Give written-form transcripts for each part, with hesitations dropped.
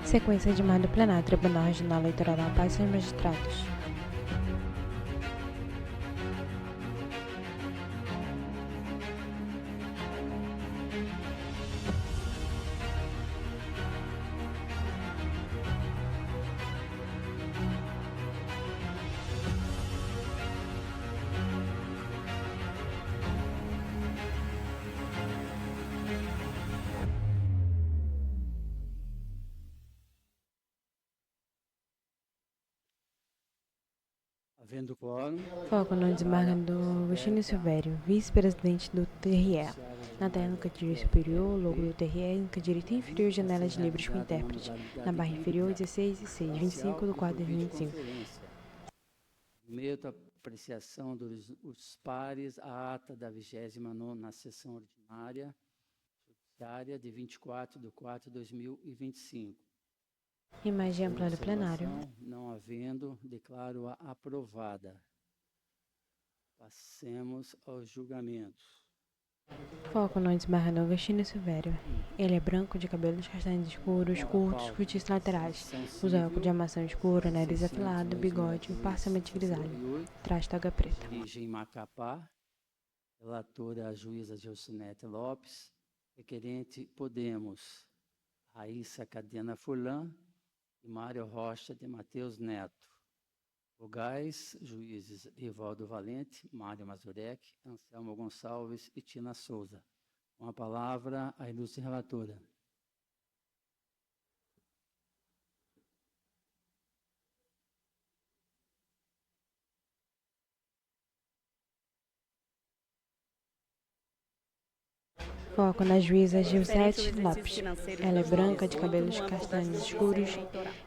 Sequência de mais do plenário Tribunal Regional Eleitoral da Paz e seus magistrados. Havendo quórum, Foco no desembargador Agostinho Silvério, vice-presidente do TRE. Na tela no canto superior, logo do TRE, no canto direito inferior, janelas livres com intérprete. Na barra inferior, 16 e 6, 25 de 4 de 2025. meio da apreciação dos pares, a ata da 29ª sessão ordinária judiciária de 24 de 4 de 2025. Imagem ampla do plenário. Não havendo, declaro-a aprovada. Passemos aos julgamentos. Foco no desembargador Agostinho Silvério. Ele é branco, de cabelos castanhos escuros, curtos, cutis laterais. Usa óculos de armação escura, nariz afilado, bigode, parcialmente grisalho. Traz toga preta. Origem Macapá. Relatora a juíza Gilcinete Lopes. Requerente Podemos. Raíssa Cadena Furlan e Mário Rocha de Mateus Neto. Vogais, juízes Rivaldo Valente, Mário Mazurek, Anselmo Gonçalves e Tina Souza. Com a palavra, a ilustre relatora. Foco na juíza Gilcete Lopes. Ela é branca, de cabelos castanhos escuros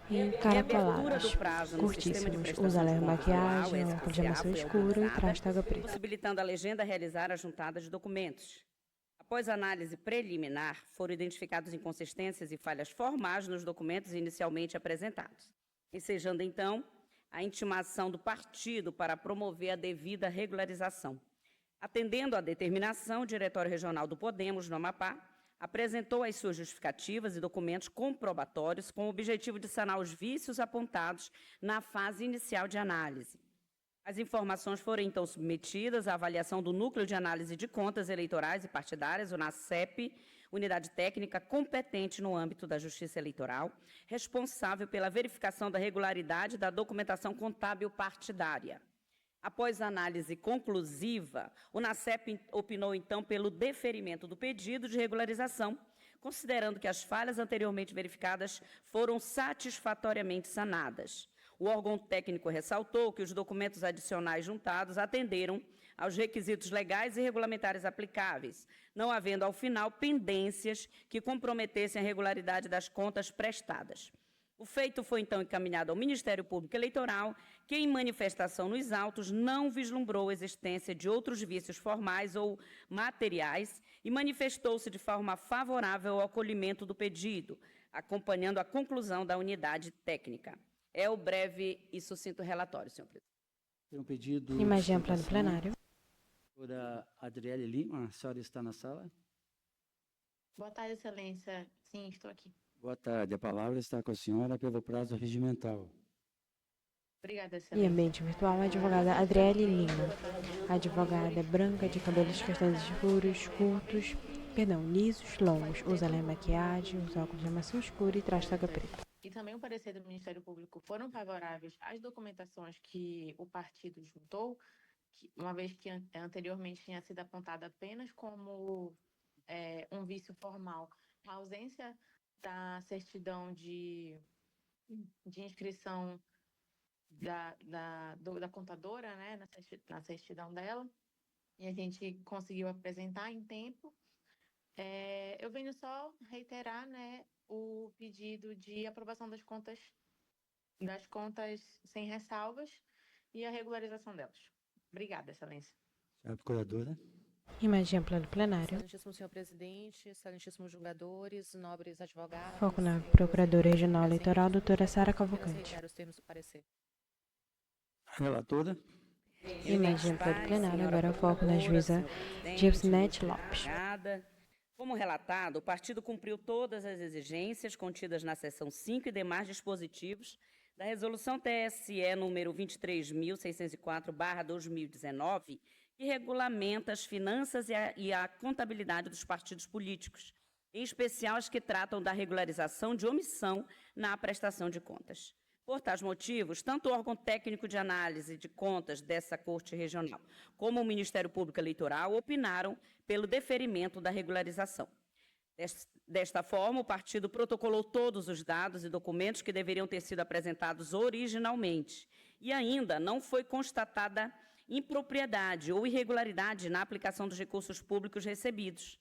e encaracolados, curtíssimos. Usa leve maquiagem, óculos de armação escura e traz toga preta. Possibilitando a legenda realizar a juntada de documentos. Após análise preliminar, foram identificadas inconsistências e falhas formais nos documentos inicialmente apresentados, ensejando, então, a intimação do partido para promover a devida regularização. Atendendo à determinação, o Diretório Regional do Podemos, no Amapá, apresentou as suas justificativas e documentos comprobatórios com o objetivo de sanar os vícios apontados na fase inicial de análise. As informações foram, então, submetidas à avaliação do Núcleo de Análise de Contas Eleitorais e Partidárias, o NACEP, unidade técnica competente no âmbito da Justiça Eleitoral, responsável pela verificação da regularidade da documentação contábil partidária. Após a análise conclusiva, o NACEP opinou, então, pelo deferimento do pedido de regularização, considerando que as falhas anteriormente verificadas foram satisfatoriamente sanadas. O órgão técnico ressaltou que os documentos adicionais juntados atenderam aos requisitos legais e regulamentares aplicáveis, não havendo, ao final, pendências que comprometessem a regularidade das contas prestadas. O feito foi, então, encaminhado ao Ministério Público Eleitoral, que, em manifestação nos autos, não vislumbrou a existência de outros vícios formais ou materiais e manifestou-se de forma favorável ao acolhimento do pedido, acompanhando a conclusão da unidade técnica. É o breve e sucinto relatório, senhor presidente. Tem um pedido. Imagem ampla do plenário. Doutora Adriele Lima, a senhora está na sala? Boa tarde, excelência. Sim, estou aqui. Boa tarde. A palavra está com a senhora pelo prazo regimental. Obrigada, Em excelência. ambiente virtual, a advogada Adriele Lima. A advogada é branca, de cabelos castanhos escuros, curtos, lisos, longos. Usa leve maquiagem, usa óculos de armação escura e traz toga preta. E também o parecer do Ministério Público foram favoráveis às documentações que o partido juntou, uma vez que anteriormente tinha sido apontada apenas como um vício formal, a ausência da certidão de inscrição da contadora, né, na certidão dela, e a gente conseguiu apresentar em tempo. Eu venho só reiterar, né, o pedido de aprovação das contas sem ressalvas e a regularização delas. Obrigada, excelência. Senhora Procuradora. Imagem ampla do plenário. Excelentíssimo senhor presidente, excelentíssimos julgadores, nobres advogados. Foco na Procuradora Regional Eleitoral, doutora Sara Cavalcante. Os termos do parecer. Relatora. Imagem ampla do plenário, agora foco na juíza Gilcinete Lopes. Como relatado, o partido cumpriu todas as exigências contidas na seção 5 e demais dispositivos da Resolução TSE número 23.604/2019, que regulamenta as finanças e a contabilidade dos partidos políticos, em especial as que tratam da regularização de omissão na prestação de contas. Por tais motivos, tanto o órgão técnico de análise de contas dessa Corte Regional como o Ministério Público Eleitoral opinaram pelo deferimento da regularização. Desta forma, o partido protocolou todos os dados e documentos que deveriam ter sido apresentados originalmente e ainda não foi constatada impropriedade ou irregularidade na aplicação dos recursos públicos recebidos,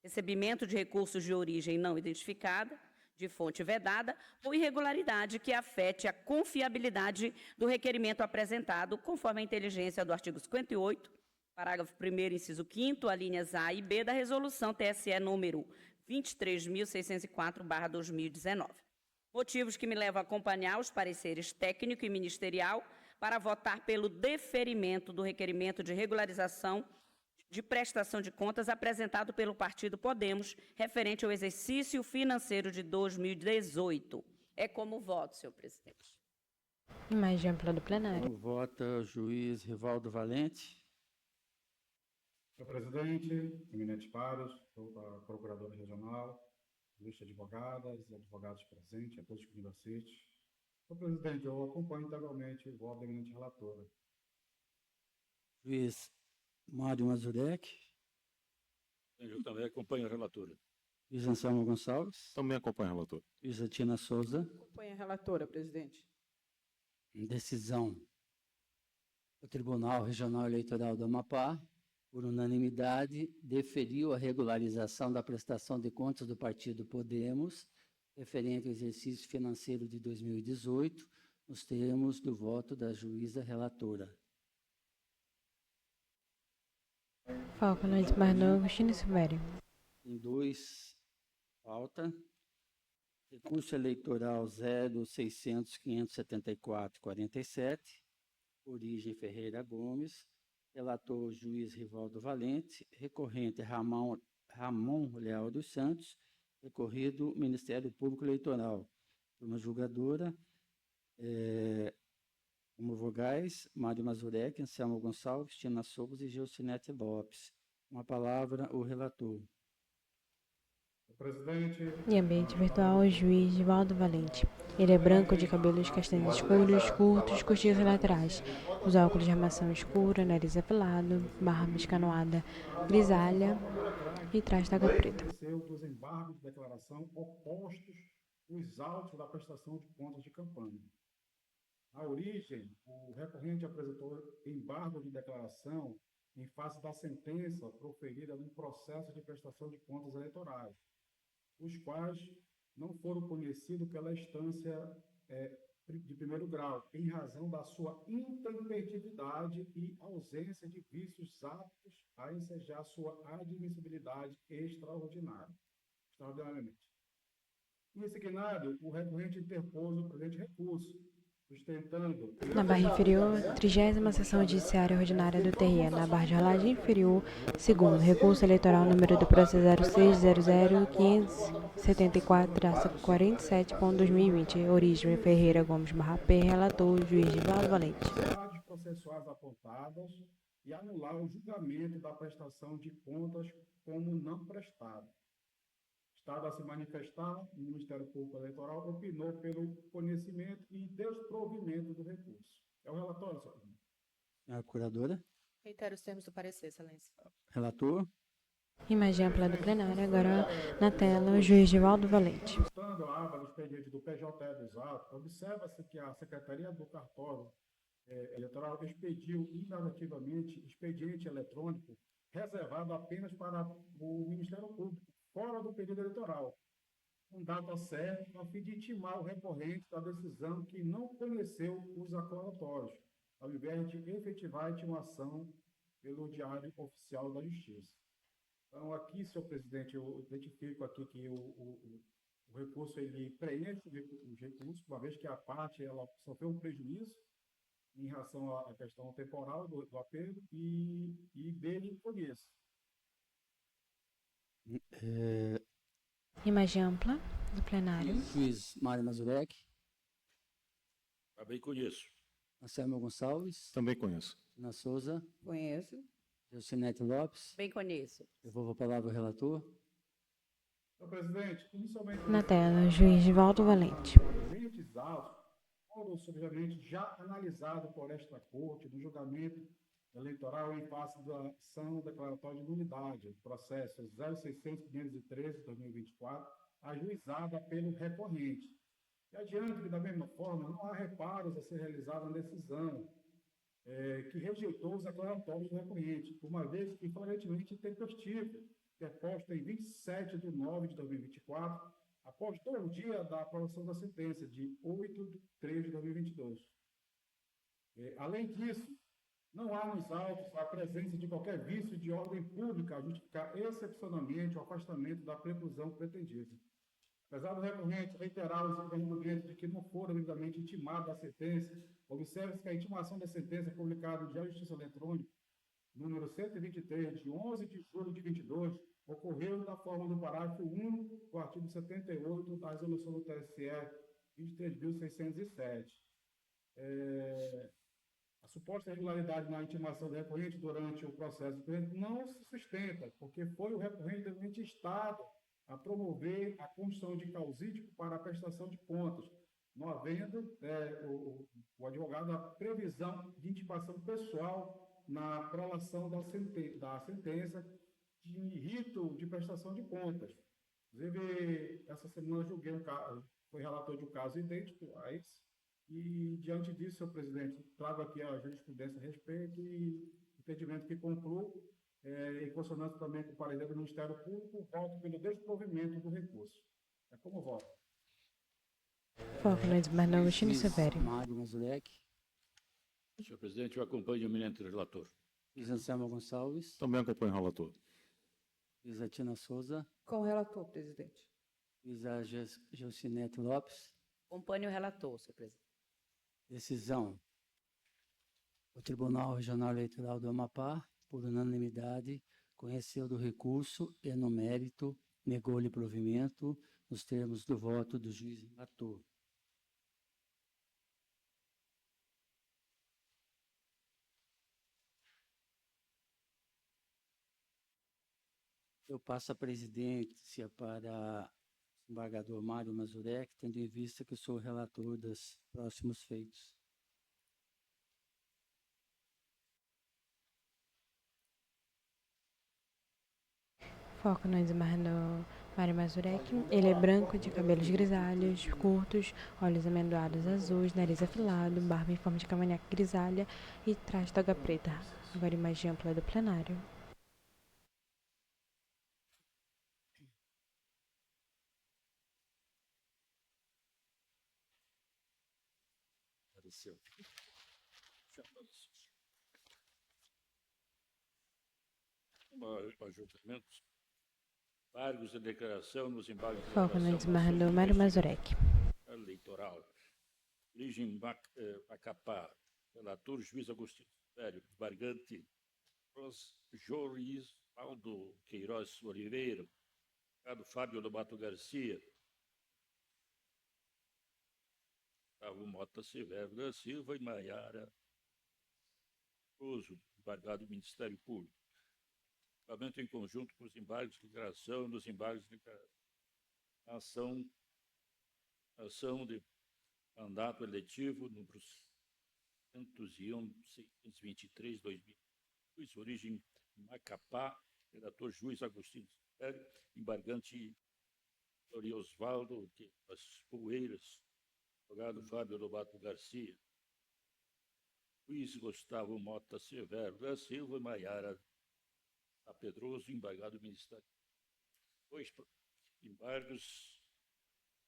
recebimento de recursos de origem não identificada, de fonte vedada, ou irregularidade que afete a confiabilidade do requerimento apresentado, conforme a inteligência do artigo 58, parágrafo 1º, inciso 5º, alíneas A e B da Resolução TSE número 23.604/2019. Motivos que me levam a acompanhar os pareceres técnico e ministerial para votar pelo deferimento do requerimento de regularização de prestação de contas apresentado pelo partido Podemos, referente ao exercício financeiro de 2018. É como voto, senhor presidente. Imagem ampla do plenário. Como vota o juiz Rivaldo Valente? Senhor presidente, eminentes pares, a procuradora regional, ilustres advogadas e advogados presentes, a todos que nos assistem. Senhor presidente, eu acompanho integralmente o voto da eminente relatora. Juiz Mário Mazurek? Eu também acompanho a relatora. Juiz Anselmo Gonçalves? Também acompanho a relatora. Juíza Tina Souza? Acompanho a relatora, presidente. Em decisão, o Tribunal Regional Eleitoral do Amapá, por unanimidade, deferiu a regularização da prestação de contas do partido Podemos, referente ao exercício financeiro de 2018, nos termos do voto da juíza relatora. Foco no Barnô, Agostinho Silvério. Em 2, falta. Recurso eleitoral 0600-574-47, origem Ferreira Gomes, relator juiz Rivaldo Valente, recorrente Ramon Leal dos Santos, recorrido Ministério Público Eleitoral. Turma julgadora, como vogais, Mário Mazurek, Anselmo Gonçalves, Tina Souza e Gilcinete Lopes. Uma palavra, o relator. Senhor presidente, Em ambiente virtual, o juiz Rivaldo Valente. Ele é branco, de cabelos castanhos escuros, curtos, costiças laterais. Usa óculos de armação escura, nariz afilado, barba escanoada, grisalha e traz taga preta. dos embargos de declaração opostos os autos da prestação de contas de campanha. A origem, o recorrente apresentou embargo de declaração em face da sentença proferida no processo de prestação de contas eleitorais, os quais não foram conhecidos pela instância de primeiro grau, em razão da sua intempestividade e ausência de vícios aptos a ensejar sua admissibilidade extraordinariamente. Insignado, o recorrente interpôs o presente recurso, sustentando... Na barra inferior, 30ª Sessão Judiciária Ordinária do TRE. Na barra de rolagem inferior, segundo, recurso eleitoral número do processo 0600-574-47.2020, origem Ferreira Gomes barra P, relator, juiz Rivaldo Valente. As processuais apontadas e anular o julgamento da prestação de contas como não prestada. Estado a se manifestar, o Ministério Público Eleitoral opinou pelo conhecimento e desprovimento do recurso. É o relatório, senhor presidente. Senhora Procuradora? Reitero os termos do parecer, excelência. Relator? Imagem ampla do plenário. Agora, na tela, o juiz Rivaldo Valente. Constando a aba do expediente do PJE dos autos, observa-se que a Secretaria do Cartório Eleitoral expediu inadativamente expediente eletrônico reservado apenas para o Ministério Público, fora do período eleitoral, com data certa, a fim de intimar o recorrente da decisão que não conheceu os aclaratórios, ao invés de efetivar a intimação pelo Diário Oficial da Justiça. Então, aqui, senhor presidente, eu identifico aqui que o recurso ele preenche o recurso, uma vez que a parte ela sofreu um prejuízo em relação à questão temporal do apelo e dele conheço. É, Imagem ampla do plenário. juiz Mário Mazurek, Também conheço. Anselmo Gonçalves, Também conheço. Tina Souza, Conheço. Gilcinete Lopes. Bem conheço. Devolvo a palavra ao relator. Senhor presidente, inicialmente... Na tela, juiz Divaldo Valente. Presentes autos foram subsidiariamente já analisados por esta Corte no julgamento eleitoral em face da ação declaratória de nulidade, processo 0600-513-2024, ajuizada pelo recorrente. E adiante que, da mesma forma, não há reparos a ser realizados na decisão que rejeitou os declaratórios do recorrente, uma vez que flagrantemente intempestivo, interposto em 27 de 9 de 2024, após 2 dias da aprovação da sentença, de 8 de 3 de 2022. Além disso, não há nos autos a presença de qualquer vício de ordem pública a justificar excepcionalmente o afastamento da preclusão pretendida. Apesar do recorrente reiterar os argumentos de que não foram devidamente intimados a sentença, observe-se que a intimação da sentença publicada no Diário de Justiça Eletrônica, número 123, de 11 de julho de 22, ocorreu da forma do parágrafo 1 do artigo 78 da resolução do TSE 23.607. A suposta irregularidade na intimação do recorrente durante o processo não se sustenta, porque foi o recorrente devidamente instado a promover a construção de causídico para a prestação de contas, não havendo o advogado a previsão de intimação pessoal na prolação da sentença de rito de prestação de contas. Inclusive, essa semana eu julguei foi relator de um caso idêntico a esse, e diante disso, senhor presidente, trago aqui a jurisprudência a respeito e entendimento que concluo, em consonância também com o parecer do Ministério Público, voto pelo desprovimento do recurso. É como voto. Foco no Edmar Agostinho Severo. Mário Mazurek, Senhor presidente, eu acompanho o eminente relator. juiz Anselmo Gonçalves, Também acompanho o relator. juíza Tina Souza, Com o relator, presidente. juíza Gilcinete Lopes. Acompanhe o relator, senhor presidente. Decisão. O Tribunal Regional Eleitoral do Amapá, por unanimidade, conheceu do recurso e, no mérito, negou-lhe provimento nos termos do voto do juiz relator. Eu passo a presidência para o embargador Mário Mazurek, tendo em vista que sou o relator dos próximos feitos. Foco no desembargador Mário Mazurek. Ele é branco, de cabelos grisalhos, curtos, olhos amendoados azuis, nariz afilado, barba em forma de cavanhaque grisalha e traje toga preta. Agora imagem ampla do plenário. Apareceu. Ajustamentos. Cargos de declaração nos embargos de Foco no declaração desembargador Mário Mazurek. eleitoral. Origem Macapá. Relator, juiz Agostinho Sério. Embargante, juiz Aldo Queiroz Oliveira. Advogado Fábio Lobato Garcia. Gustavo Mota Severo da Silva e Maiara Souza, embargado do Ministério Público. Pagamento em conjunto com os embargos de declaração, dos embargos de declaração, ação de mandato eletivo, número 101.623, 2002, origem Macapá, relator juiz Agostinho Sério, embargante Osvaldo das Poeiras, advogado Fábio Lobato Garcia, juiz Gustavo Mota Severo da Silva e Maiara a Pedroso, embargado do Ministério. Dois embargos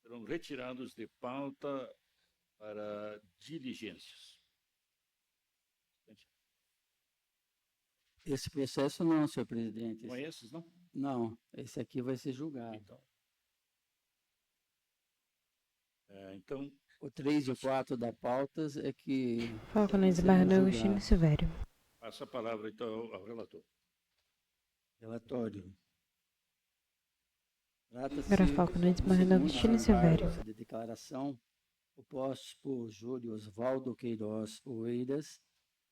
serão retirados de pauta para diligências. Esse processo não, senhor presidente. Não é esses, não? Não, esse aqui vai ser julgado. Então, O 3 e o 4 da pautas é que... Foco no desembargador Agostinho Severo. passa a palavra, então, ao relator. Relatório. Agora foco no desembargador Virgínio Silvério. De declaração opostos por Júlio Osvaldo Queiroz Oeiras,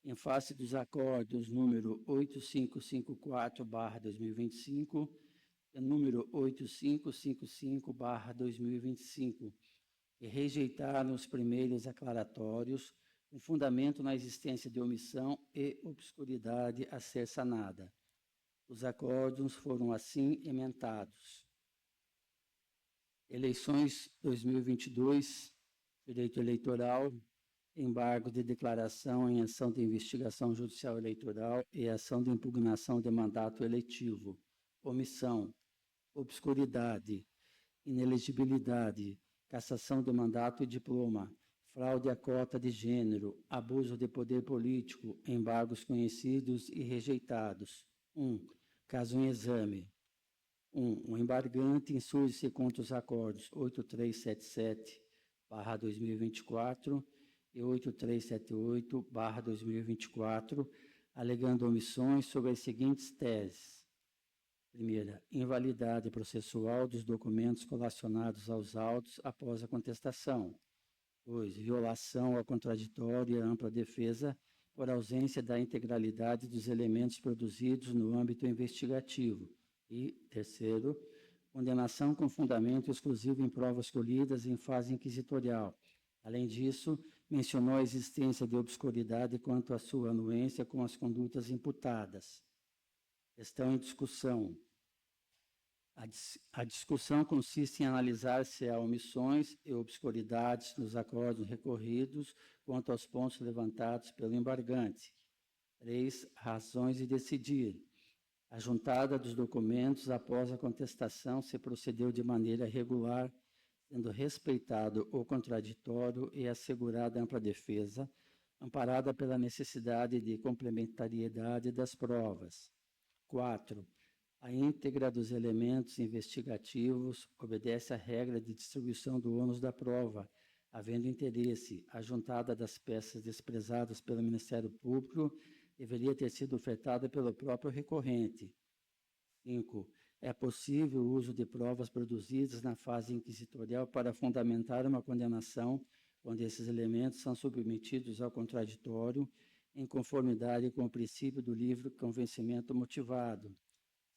em face dos acordos número 8554/2025 e número 8555/2025, e rejeitaram os primeiros declaratórios, com fundamento na existência de omissão e obscuridade a ser sanada. Os acordos foram assim emendados. Eleições 2022, direito eleitoral, embargo de declaração em ação de investigação judicial eleitoral e ação de impugnação de mandato eletivo, omissão, obscuridade, inelegibilidade, cassação de mandato e diploma, fraude à cota de gênero, abuso de poder político, embargos conhecidos e rejeitados. 1. Caso em exame. 1. O embargante insurge-se contra os acordos 8377/2024 e 8378/2024, alegando omissões sobre as seguintes teses. Primeira, invalidade processual dos documentos colacionados aos autos após a contestação. 2. Violação ao contraditório e à ampla defesa por ausência da integralidade dos elementos produzidos no âmbito investigativo. E, terceiro, condenação com fundamento exclusivo em provas colhidas em fase inquisitorial. Além disso, mencionou a existência de obscuridade quanto à sua anuência com as condutas imputadas. Questão em discussão. A discussão consiste em analisar se há omissões e obscuridades nos acordos recorridos quanto aos pontos levantados pelo embargante. 3. Razões de decidir. A juntada dos documentos após a contestação se procedeu de maneira regular, sendo respeitado o contraditório e assegurada ampla defesa, amparada pela necessidade de complementariedade das provas. 4. A íntegra dos elementos investigativos obedece à regra de distribuição do ônus da prova, havendo interesse. A juntada das peças desprezadas pelo Ministério Público deveria ter sido ofertada pelo próprio recorrente. 5. É possível o uso de provas produzidas na fase inquisitorial para fundamentar uma condenação, quando esses elementos são submetidos ao contraditório, em conformidade com o princípio do livre convencimento motivado.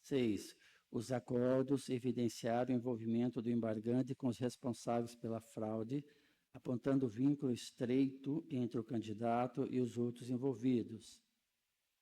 6. Os acordos evidenciaram o envolvimento do embargante com os responsáveis pela fraude, apontando vínculo estreito entre o candidato e os outros envolvidos.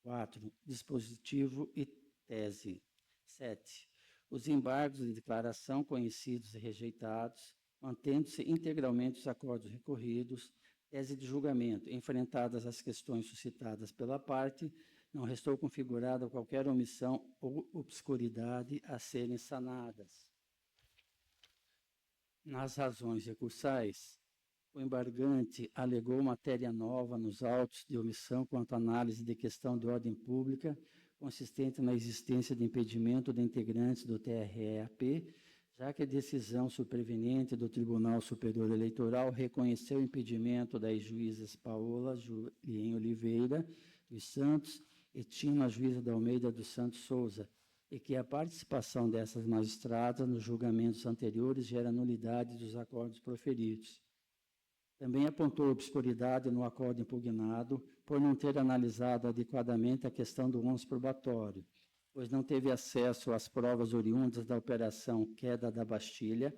4. Dispositivo e tese. 7. Os embargos de declaração conhecidos e rejeitados, mantendo-se integralmente os acordos recorridos, tese de julgamento, enfrentadas as questões suscitadas pela parte, não restou configurada qualquer omissão ou obscuridade a serem sanadas. Nas razões recursais, o embargante alegou matéria nova nos autos de omissão quanto à análise de questão de ordem pública, consistente na existência de impedimento de integrantes do TRE-AP, já que a decisão superveniente do Tribunal Superior Eleitoral reconheceu o impedimento das juízes Paola Julien Oliveira dos Santos e Tina Juíza da Almeida dos Santos Souza, e que a participação dessas magistradas nos julgamentos anteriores gera nulidade dos acordos proferidos. Também apontou obscuridade no acordo impugnado por não ter analisado adequadamente a questão do ônus probatório, pois não teve acesso às provas oriundas da Operação Queda da Bastilha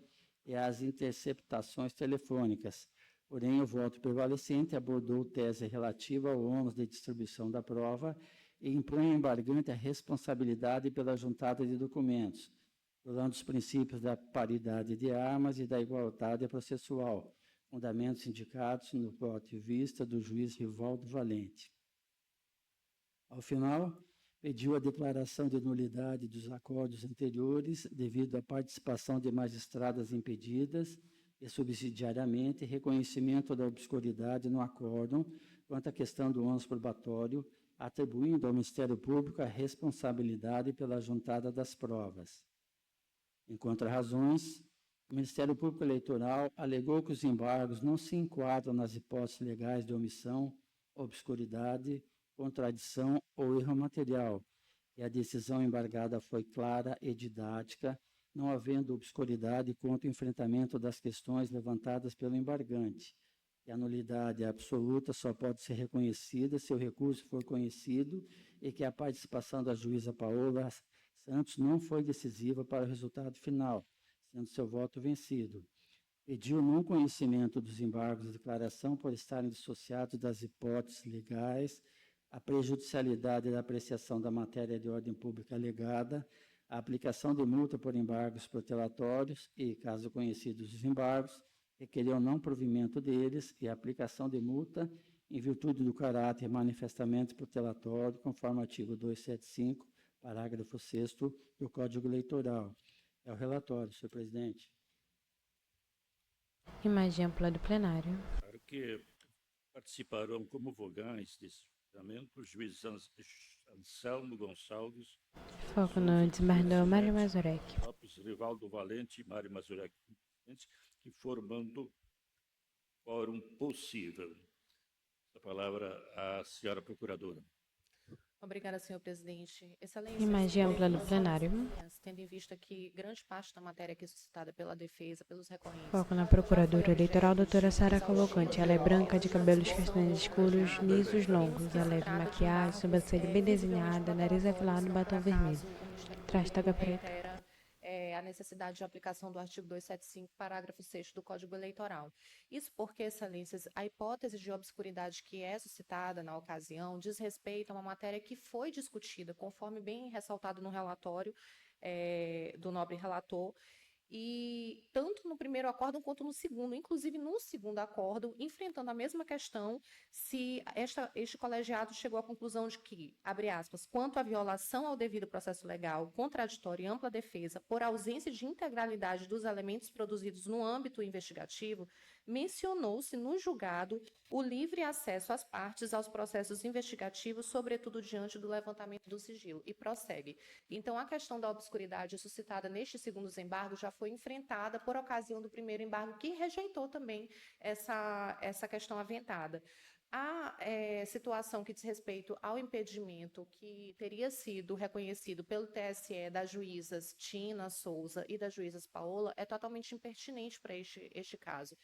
e às interceptações telefônicas. Porém, o voto prevalecente abordou tese relativa ao ônus de distribuição da prova e impõe ao embargante a responsabilidade pela juntada de documentos, violando os princípios da paridade de armas e da igualdade processual, fundamentos indicados no voto de vista do juiz Rivaldo Valente. Ao final, pediu a declaração de nulidade dos acordos anteriores devido à participação de magistradas impedidas e, subsidiariamente, reconhecimento da obscuridade no acórdão quanto à questão do ônus probatório, atribuindo ao Ministério Público a responsabilidade pela juntada das provas. Em contrarrazões, o Ministério Público Eleitoral alegou que os embargos não se enquadram nas hipóteses legais de omissão, obscuridade, contradição ou erro material, e a decisão embargada foi clara e didática, não havendo obscuridade quanto ao enfrentamento das questões levantadas pelo embargante. Que a nulidade absoluta só pode ser reconhecida se o recurso for conhecido e que a participação da juíza Paola Santos não foi decisiva para o resultado final, sendo seu voto vencido. Pediu não conhecimento dos embargos de declaração por estarem dissociados das hipóteses legais, a prejudicialidade da apreciação da matéria de ordem pública alegada, a aplicação de multa por embargos protelatórios e, caso conhecidos os embargos, requeriu o não provimento deles e a aplicação de multa em virtude do caráter manifestamente protelatório, conforme o artigo 275, parágrafo 6º do Código Eleitoral. É o relatório, senhor presidente. Imagem ampla do plenário. Claro que participarão como vogais desse julgamento os juízes Anselmo Gonçalves, Foco no desembargador Mário Mazurek. Lopes, Rivaldo Valente e Mário Mazurek, que formando quórum possível. A palavra à senhora procuradora. Obrigada, senhor presidente. Excelência, Imagem ampla do plenário. tendo em vista que grande parte da matéria aqui suscitada pela defesa, pelos recorrentes, Foco na procuradora eleitoral, doutora Sara Cavalcante. Ela é branca, de cabelos castanhos escuros, lisos longos. A leve maquiagem, sobrancelha bem desenhada, nariz afilado e batom vermelho. Traz taga preta. reitera a necessidade de aplicação do artigo 275, parágrafo 6º do Código Eleitoral. Isso porque, excelências, a hipótese de obscuridade que é suscitada na ocasião diz respeito a uma matéria que foi discutida, conforme bem ressaltado no relatório do nobre relator, e tanto no primeiro acórdão quanto no segundo, inclusive no segundo acórdão, enfrentando a mesma questão, se este colegiado chegou à conclusão de que, abre aspas, quanto à violação ao devido processo legal, contraditório e ampla defesa, por ausência de integralidade dos elementos produzidos no âmbito investigativo, mencionou-se no julgado o livre acesso às partes aos processos investigativos, sobretudo diante do levantamento do sigilo, e prossegue. Então, a questão da obscuridade suscitada neste segundo desembargo já foi enfrentada por ocasião do primeiro embargo, que rejeitou também essa questão aventada. A situação que diz respeito ao impedimento que teria sido reconhecido pelo TSE das juízas Tina Souza e das juízas Paola é totalmente impertinente para este caso,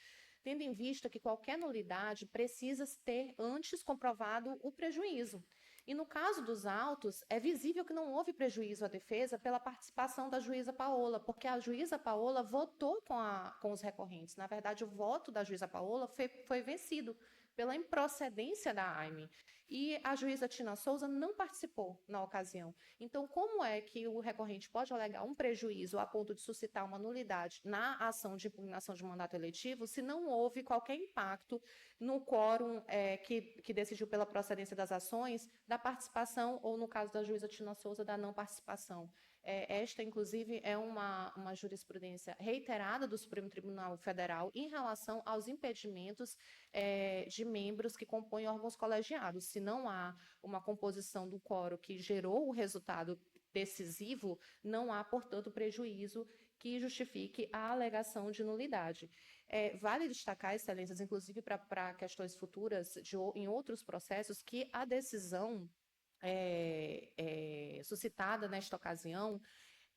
tendo em vista que qualquer nulidade precisa ter antes comprovado o prejuízo. E no caso dos autos, é visível que não houve prejuízo à defesa pela participação da juíza Paola, porque a juíza Paola votou com os recorrentes. Na verdade, o voto da juíza Paola foi vencido pela improcedência da AIME. E a juíza Tina Souza não participou na ocasião. Então, como é que o recorrente pode alegar um prejuízo a ponto de suscitar uma nulidade na ação de impugnação de mandato eletivo se não houve qualquer impacto no quórum que decidiu pela procedência das ações, da participação ou, no caso da juíza Tina Souza, da não participação? Esta, inclusive, é uma jurisprudência reiterada do Supremo Tribunal Federal em relação aos impedimentos de membros que compõem órgãos colegiados. Se não há uma composição do quórum que gerou o resultado decisivo, não há, portanto, prejuízo que justifique a alegação de nulidade. Vale destacar, excelências, inclusive para questões futuras em outros processos, que a decisão suscitada nesta ocasião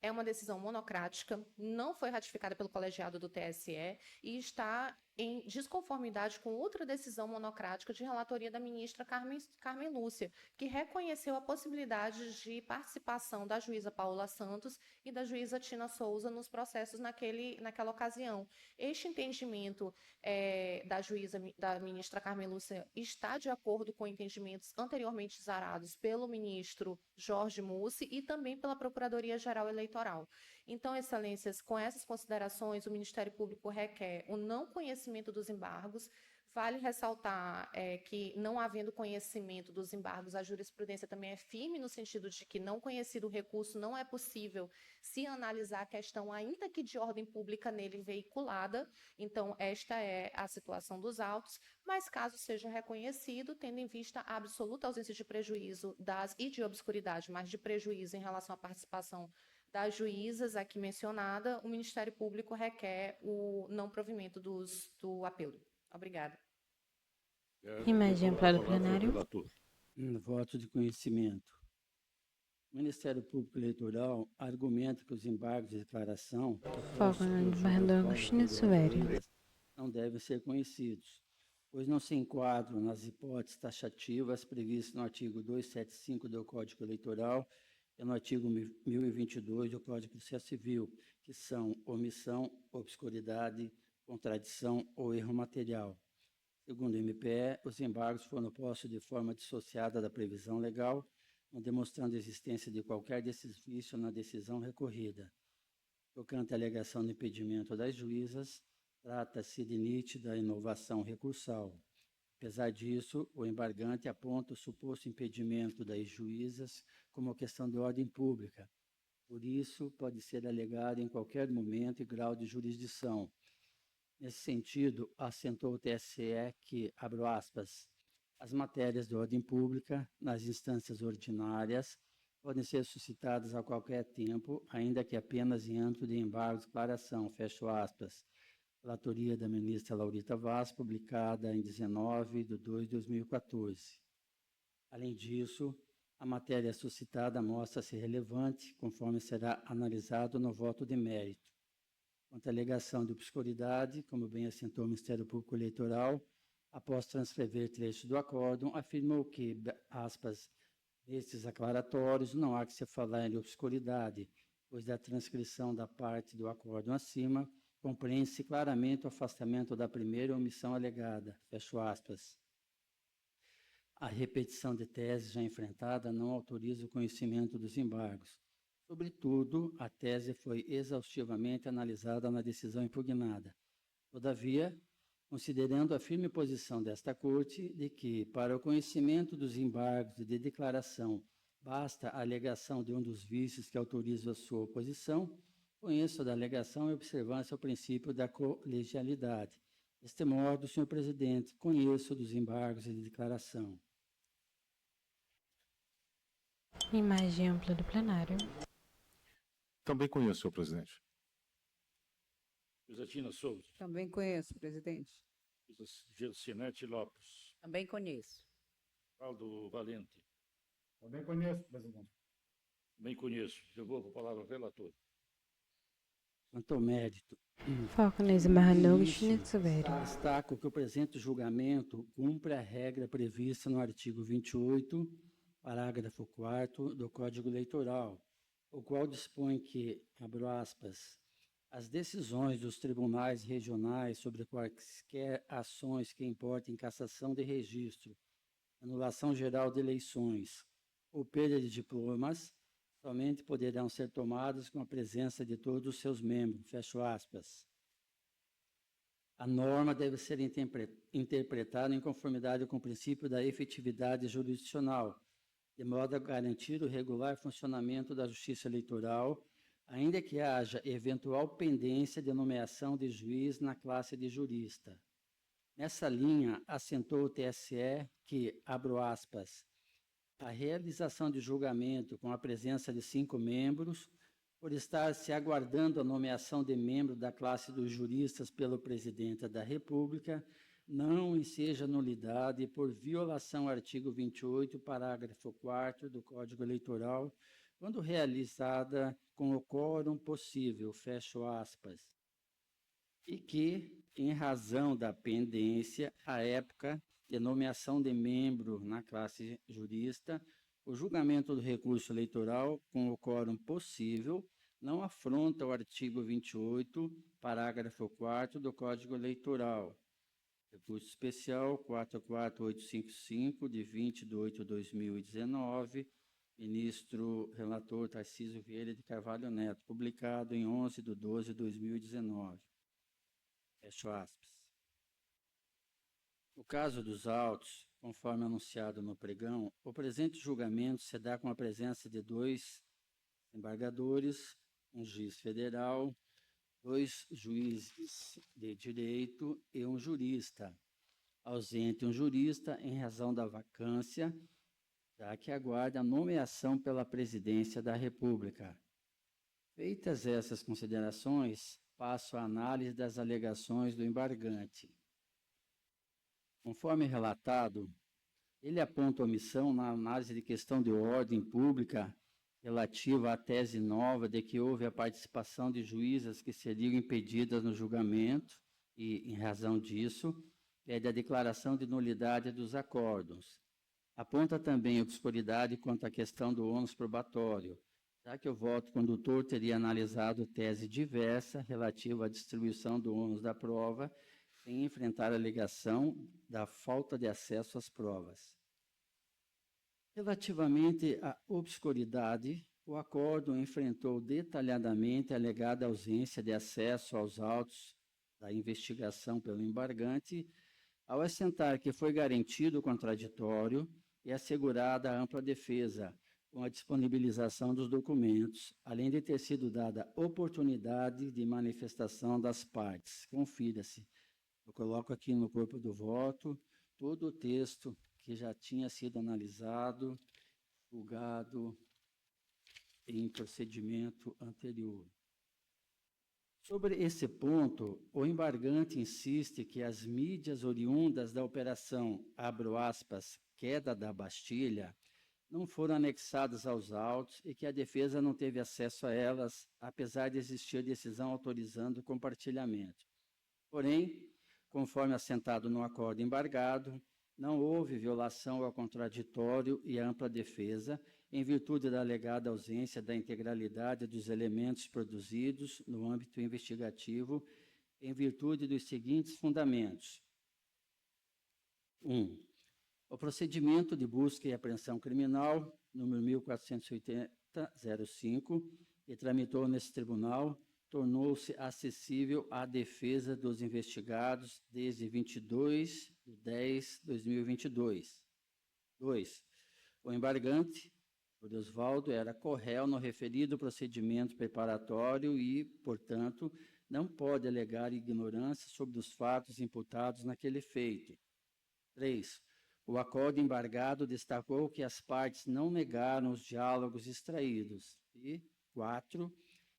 é uma decisão monocrática, não foi ratificada pelo colegiado do TSE e está em desconformidade com outra decisão monocrática de relatoria da ministra Carmen Lúcia, que reconheceu a possibilidade de participação da juíza Paola Santos e da juíza Tina Souza nos processos naquela ocasião. Este entendimento da ministra Carmen Lúcia está de acordo com entendimentos anteriormente zarados pelo ministro Jorge Mussi e também pela Procuradoria-Geral Eleitoral. Então, excelências, com essas considerações, o Ministério Público requer o não conhecimento dos embargos. Vale ressaltar que, não havendo conhecimento dos embargos, a jurisprudência também é firme no sentido de que, não conhecido o recurso, não é possível se analisar a questão, ainda que de ordem pública nele veiculada. Então, esta é a situação dos autos, mas caso seja reconhecido, tendo em vista a absoluta ausência de prejuízo e de obscuridade, mas de prejuízo em relação à participação das juízas aqui mencionada, o Ministério Público requer o não provimento do apelo. Obrigada. Imagem ampla do plenário. Voto de conhecimento. O Ministério Público Eleitoral argumenta que os embargos de declaração que Foco constam no no desembargador Código Agostinho de Silvério. Juízes não devem ser conhecidos, pois não se enquadram nas hipóteses taxativas previstas no artigo 275 do Código Eleitoral e no artigo 1022 do Código de Processo Civil, que são omissão, obscuridade, contradição ou erro material. Segundo o MPE, os embargos foram postos de forma dissociada da previsão legal, não demonstrando a existência de qualquer desses vícios na decisão recorrida. Tocante à alegação de impedimento das juízas, trata-se de nítida inovação recursal. Apesar disso, o embargante aponta o suposto impedimento das juízas como questão de ordem pública. Por isso, pode ser alegado em qualquer momento e grau de jurisdição. Nesse sentido, assentou o TSE que, abro aspas, as matérias de ordem pública, nas instâncias ordinárias, podem ser suscitadas a qualquer tempo, ainda que apenas em âmbito de embargo de declaração, fecho aspas. Relatoria da ministra Laurita Vaz, publicada em 19/2/2014. Além disso, a matéria suscitada mostra-se relevante, conforme será analisado no voto de mérito. Quanto à alegação de obscuridade, como bem assentou o Ministério Público Eleitoral, após transcrever trechos do acórdão, afirmou que, aspas, nestes aclaratórios não há que se falar em obscuridade, pois da transcrição da parte do acórdão acima, compreende-se claramente o afastamento da primeira omissão alegada, fecho aspas. A repetição de tese já enfrentada não autoriza o conhecimento dos embargos. Sobretudo, a tese foi exaustivamente analisada na decisão impugnada. Todavia, considerando a firme posição desta Corte de que, para o conhecimento dos embargos de declaração, basta a alegação de um dos vícios que autoriza a sua oposição, conheço da alegação e observância ao princípio da colegialidade. Deste modo, senhor presidente, conheço dos embargos de declaração. Imagem ampla do plenário. Também conheço, senhor presidente. Josetina Souza. Também conheço, presidente. Gelsinete Lopes. Também conheço. Aldo Valente. Também conheço, presidente. Também conheço. Devolvo a palavra ao relator. Quanto ao mérito, Foco no desembargador Agostinho Silvério. destaco que o presente julgamento cumpre a regra prevista no artigo 28, parágrafo 4º do Código Eleitoral, o qual dispõe que, abro aspas, as decisões dos tribunais regionais sobre quaisquer ações que importem cassação de registro, anulação geral de eleições ou perda de diplomas, somente poderão ser tomadas com a presença de todos os seus membros, fecho aspas. A norma deve ser interpretada em conformidade com o princípio da efetividade jurisdicional, de modo a garantir o regular funcionamento da Justiça Eleitoral, ainda que haja eventual pendência de nomeação de juiz na classe de jurista. Nessa linha, assentou o TSE que, abro aspas, a realização de julgamento com a presença de 5 membros, por estar se aguardando a nomeação de membro da classe dos juristas pelo Presidente da República, não enseja nulidade por violação ao artigo 28, parágrafo 4º do Código Eleitoral, quando realizada com o quórum possível, fecho aspas, e que, em razão da pendência, à época de nomeação de membro na classe jurista, o julgamento do recurso eleitoral com o quórum possível não afronta o artigo 28, parágrafo 4º do Código Eleitoral. Recurso especial 44855, de 20/8/2019, ministro relator Tarcísio Vieira de Carvalho Neto, publicado em 11/12/2019. Fecho aspas. No caso dos autos, conforme anunciado no pregão, o presente julgamento se dá com a presença de 2 embargadores, um juiz federal, 2 juízes de direito e um jurista. Ausente um jurista em razão da vacância, já que aguarda a nomeação pela Presidência da República. Feitas essas considerações, passo à análise das alegações do embargante. Conforme relatado, ele aponta omissão na análise de questão de ordem pública relativa à tese nova de que houve a participação de juízas que seriam impedidas no julgamento, e, em razão disso, pede a declaração de nulidade dos acórdons. Aponta também obscuridade quanto à questão do ônus probatório, já que o voto condutor teria analisado tese diversa relativa à distribuição do ônus da prova, sem enfrentar a alegação da falta de acesso às provas. Relativamente à obscuridade, o acórdão enfrentou detalhadamente a alegada ausência de acesso aos autos da investigação pelo embargante, ao assentar que foi garantido o contraditório e assegurada a ampla defesa, com a disponibilização dos documentos, além de ter sido dada oportunidade de manifestação das partes. Confira-se. Eu coloco aqui no corpo do voto todo o texto que já tinha sido analisado, julgado em procedimento anterior. Sobre esse ponto, o embargante insiste que as mídias oriundas da operação, abro aspas, queda da Bastilha, não foram anexadas aos autos e que a defesa não teve acesso a elas, apesar de existir decisão autorizando o compartilhamento. Porém, conforme assentado no acordo embargado, não houve violação ao contraditório e ampla defesa, em virtude da alegada ausência da integralidade dos elementos produzidos no âmbito investigativo, em virtude dos seguintes fundamentos. 1. O procedimento de busca e apreensão criminal, número 1480-05, que tramitou nesse tribunal, tornou-se acessível à defesa dos investigados desde 22/10/2022. 2. O embargante, por Osvaldo, era corréu no referido procedimento preparatório e, portanto, não pode alegar ignorância sobre os fatos imputados naquele feito. 3. O acordo embargado destacou que as partes não negaram os diálogos extraídos. E, 4.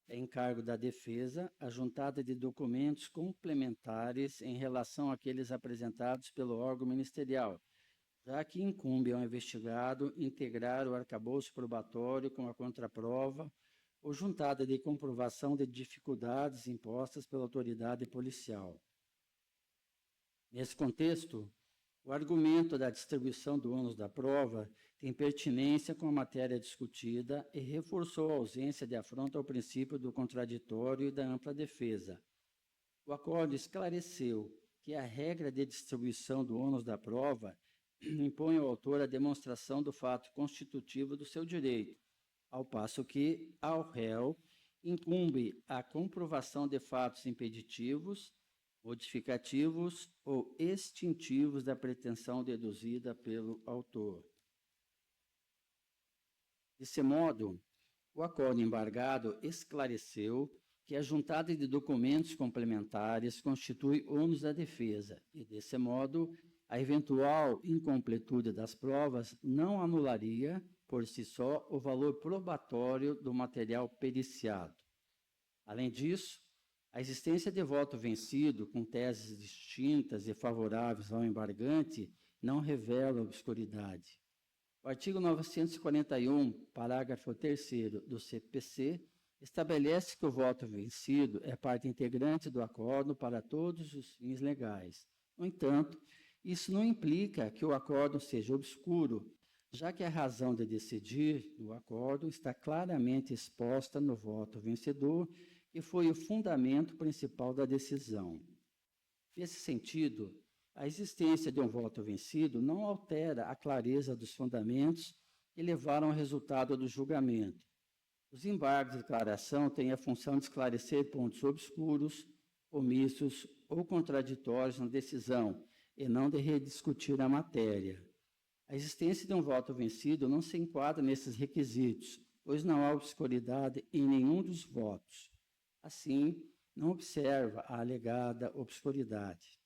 É encargo da defesa a juntada de documentos complementares em relação àqueles apresentados pelo órgão ministerial, já que incumbe ao investigado integrar o arcabouço probatório com a contraprova ou juntada de comprovação de dificuldades impostas pela autoridade policial. Nesse contexto, o argumento da distribuição do ônus da prova tem pertinência com a matéria discutida e reforçou a ausência de afronta ao princípio do contraditório e da ampla defesa. O acordo esclareceu que a regra de distribuição do ônus da prova impõe ao autor a demonstração do fato constitutivo do seu direito, ao passo que, ao réu, incumbe a comprovação de fatos impeditivos, modificativos ou extintivos da pretensão deduzida pelo autor. Desse modo, o acordo embargado esclareceu que a juntada de documentos complementares constitui ônus da defesa e, desse modo, a eventual incompletude das provas não anularia, por si só, o valor probatório do material periciado. Além disso, a existência de voto vencido com teses distintas e favoráveis ao embargante não revela obscuridade. O artigo 941, parágrafo 3º do CPC, estabelece que o voto vencido é parte integrante do acordo para todos os fins legais. No entanto, isso não implica que o acordo seja obscuro, já que a razão de decidir do acordo está claramente exposta no voto vencedor, que foi o fundamento principal da decisão. Nesse sentido, a existência de um voto vencido não altera a clareza dos fundamentos que levaram ao resultado do julgamento. Os embargos de declaração têm a função de esclarecer pontos obscuros, omissos ou contraditórios na decisão, e não de rediscutir a matéria. A existência de um voto vencido não se enquadra nesses requisitos, pois não há obscuridade em nenhum dos votos. Assim, não observa a alegada obscuridade.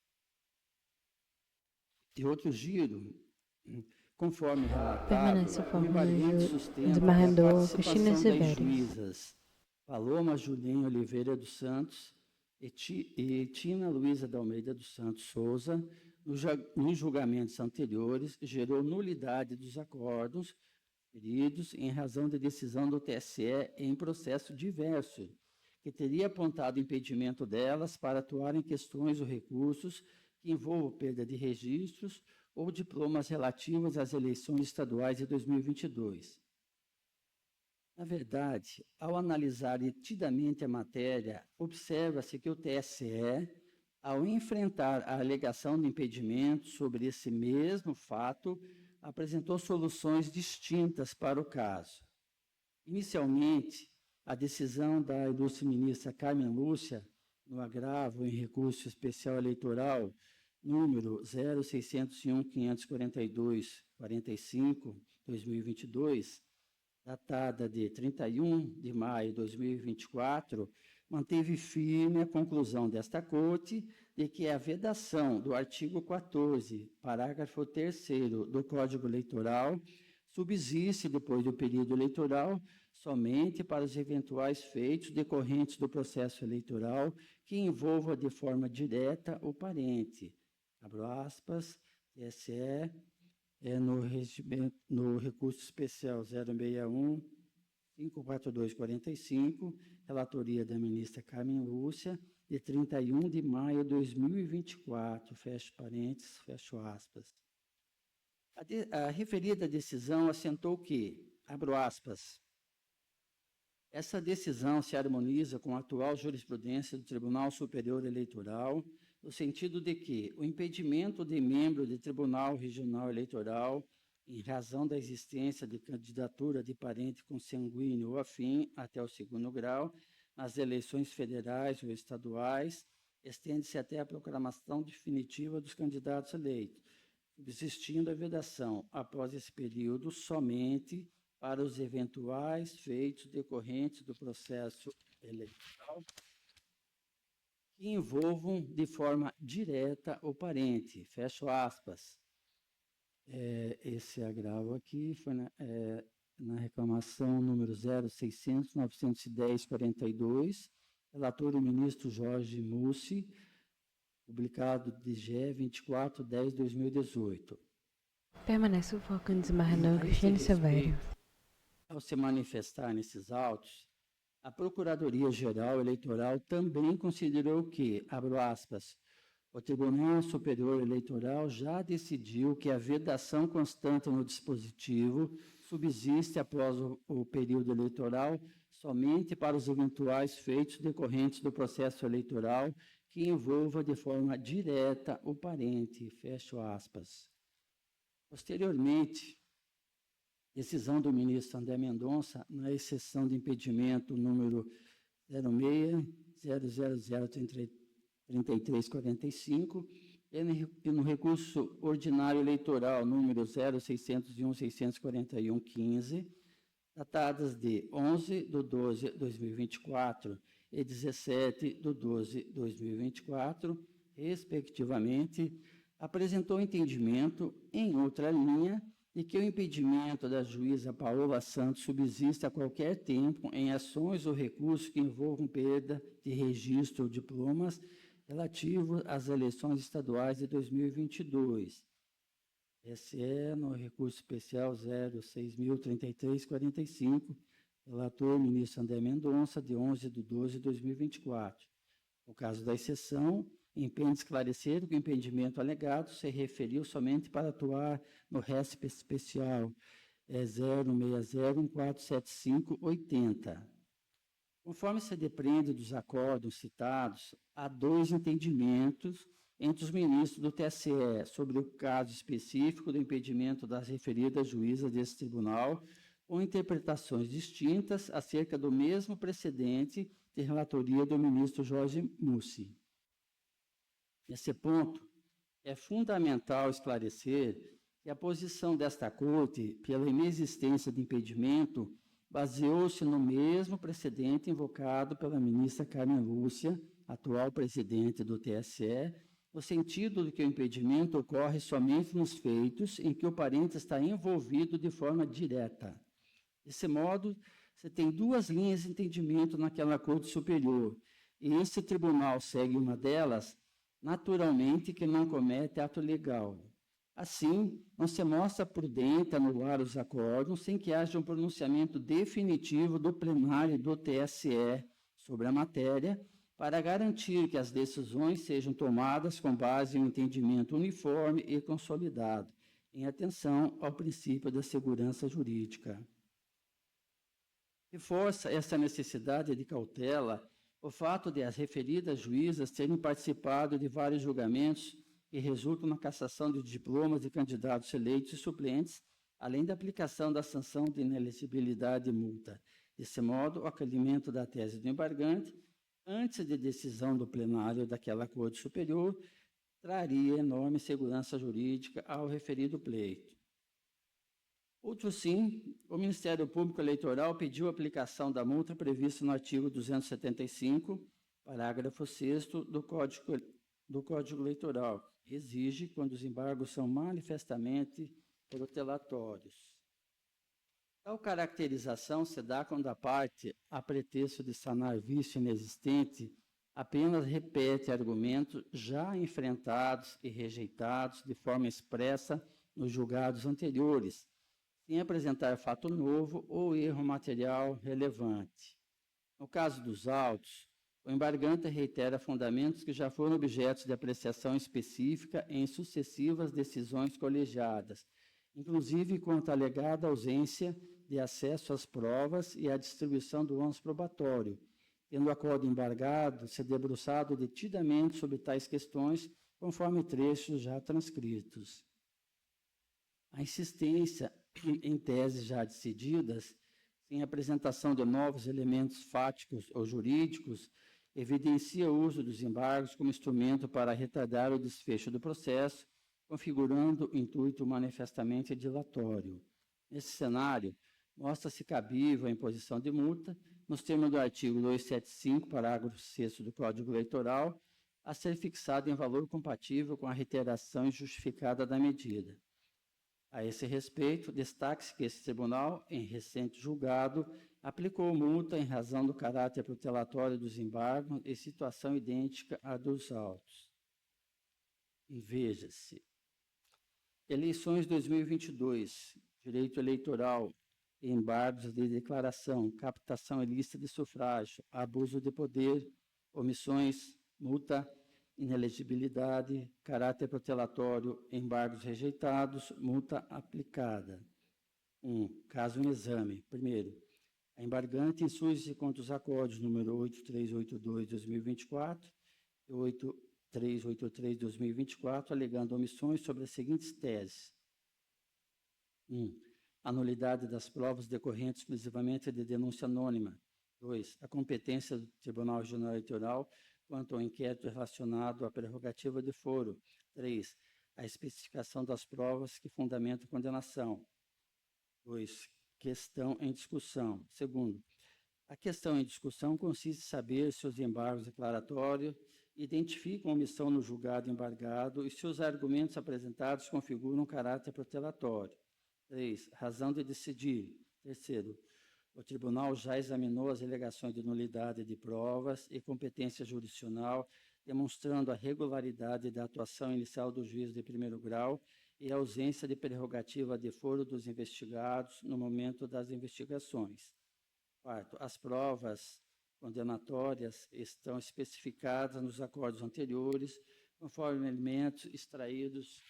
De outro giro, conforme relatado, Permanece o o forma embargante do sustenta desembargador a participação Cristina das Severo. juízas Paloma Julinha Oliveira dos Santos e Tina Luísa da Almeida dos Santos Souza, nos julgamentos anteriores, gerou nulidade dos acordos, referidos em razão da decisão do TSE em processo diverso, que teria apontado impedimento delas para atuar em questões ou recursos que envolvam perda de registros ou diplomas relativos às eleições estaduais de 2022. Na verdade, ao analisar detidamente a matéria, observa-se que o TSE, ao enfrentar a alegação de impedimento sobre esse mesmo fato, apresentou soluções distintas para o caso. Inicialmente, a decisão da ilustre ministra Carmen Lúcia, no agravo em recurso especial eleitoral número 0601-542-45-2022, datada de 31 de maio de 2024, manteve firme a conclusão desta Corte de que a vedação do artigo 14, parágrafo 3º do Código Eleitoral subsiste depois do período eleitoral somente para os eventuais feitos decorrentes do processo eleitoral que envolva de forma direta o parente. Abro aspas, TSE, no recurso especial 061-54245, relatoria da ministra Carmen Lúcia, de 31 de maio de 2024, fecho parênteses, fecho aspas. A referida decisão assentou que, abro aspas, essa decisão se harmoniza com a atual jurisprudência do Tribunal Superior Eleitoral, no sentido de que o impedimento de membro de Tribunal Regional Eleitoral, em razão da existência de candidatura de parente consanguíneo ou afim até o 2º grau, nas eleições federais ou estaduais, estende-se até a proclamação definitiva dos candidatos eleitos, subsistindo a vedação, após esse período, somente para os eventuais feitos decorrentes do processo eleitoral que envolvam de forma direta o parente, fecho aspas. Esse agravo aqui foi na reclamação número 0600-910-42, relator o ministro Jorge Mussi, publicado de GE 24/10/2018. Permanece o voto em desembargador Virgínio Silvério. Ao se manifestar nesses autos, a Procuradoria-Geral Eleitoral também considerou que, abro aspas, o Tribunal Superior Eleitoral já decidiu que a vedação constante no dispositivo subsiste após o período eleitoral somente para os eventuais feitos decorrentes do processo eleitoral que envolva de forma direta o parente, fecho aspas. Posteriormente, decisão do ministro André Mendonça, na exceção de impedimento número 06-0003345, e no recurso ordinário eleitoral número 0601-641-15, datadas de 11/12/2024 e 17/12/2024, respectivamente, apresentou entendimento, em outra linha, de que o impedimento da juíza Paola Santos subsiste a qualquer tempo em ações ou recursos que envolvam perda de registro ou diplomas relativos às eleições estaduais de 2022. Esse é no recurso especial 06.03345, relator ministro André Mendonça, de 11/12/2024. No caso da exceção, empenho esclarecer que o impedimento alegado se referiu somente para atuar no RESP especial 060147580. Conforme se depreende dos acordos citados, há 2 entendimentos entre os ministros do TSE sobre o caso específico do impedimento das referidas juízas desse tribunal, com interpretações distintas acerca do mesmo precedente de relatoria do ministro Jorge Mussi. Nesse ponto, é fundamental esclarecer que a posição desta Corte, pela inexistência de impedimento, baseou-se no mesmo precedente invocado pela ministra Carmen Lúcia, atual presidente do TSE, no sentido de que o impedimento ocorre somente nos feitos em que o parente está envolvido de forma direta. Desse modo, você tem 2 linhas de entendimento naquela Corte Superior, e esse tribunal segue uma delas, naturalmente que não comete ato legal. Assim, não se mostra prudente anular os acórdãos sem que haja um pronunciamento definitivo do plenário do TSE sobre a matéria, para garantir que as decisões sejam tomadas com base em um entendimento uniforme e consolidado, em atenção ao princípio da segurança jurídica. Reforça essa necessidade de cautela o fato de as referidas juízas terem participado de vários julgamentos que resultam na cassação de diplomas de candidatos eleitos e suplentes, além da aplicação da sanção de inelegibilidade e multa. Desse modo, o acolhimento da tese do embargante, antes de decisão do plenário daquela Corte Superior, traria enorme segurança jurídica ao referido pleito. Outro sim, o Ministério Público Eleitoral pediu a aplicação da multa prevista no artigo 275, parágrafo 6º do Código Eleitoral, que exige quando os embargos são manifestamente protelatórios. Tal caracterização se dá quando a parte, a pretexto de sanar vício inexistente, apenas repete argumentos já enfrentados e rejeitados de forma expressa nos julgados anteriores, sem apresentar fato novo ou erro material relevante. No caso dos autos, o embargante reitera fundamentos que já foram objetos de apreciação específica em sucessivas decisões colegiadas, inclusive quanto à alegada ausência de acesso às provas e à distribuição do ônus probatório, tendo o acordo embargado se debruçado detidamente sobre tais questões, conforme trechos já transcritos. A insistência em teses já decididas, sem apresentação de novos elementos fáticos ou jurídicos, evidencia o uso dos embargos como instrumento para retardar o desfecho do processo, configurando o intuito manifestamente dilatório. Nesse cenário, mostra-se cabível a imposição de multa, nos termos do artigo 275, parágrafo 6º do Código Eleitoral, a ser fixado em valor compatível com a reiteração injustificada da medida. A esse respeito, destaque-se que esse tribunal, em recente julgado, aplicou multa em razão do caráter protelatório dos embargos em situação idêntica à dos autos. E veja-se. Eleições 2022, direito eleitoral, embargos de declaração, captação ilícita de sufrágio, abuso de poder, omissões, multa, inelegibilidade, caráter protelatório, embargos rejeitados, multa aplicada. 1. Caso em exame. Primeiro, a embargante insurge contra os acordos número 8382/2024 e 8383/2024, alegando omissões sobre as seguintes teses. 1. A nulidade das provas decorrentes exclusivamente de denúncia anônima. 2. A competência do Tribunal Regional Eleitoral quanto ao inquérito relacionado à prerrogativa de foro. 3. A especificação das provas que fundamentam a condenação. 2. Questão em discussão. Segundo, a questão em discussão consiste em saber se os embargos declaratórios identificam omissão no julgado embargado e se os argumentos apresentados configuram caráter protelatório. 3. Razão de decidir. Terceiro, o tribunal já examinou as alegações de nulidade de provas e competência jurisdicional, demonstrando a regularidade da atuação inicial do juiz de primeiro grau e a ausência de prerrogativa de foro dos investigados no momento das investigações. Quarto, as provas condenatórias estão especificadas nos acordos anteriores, conforme elementos extraídos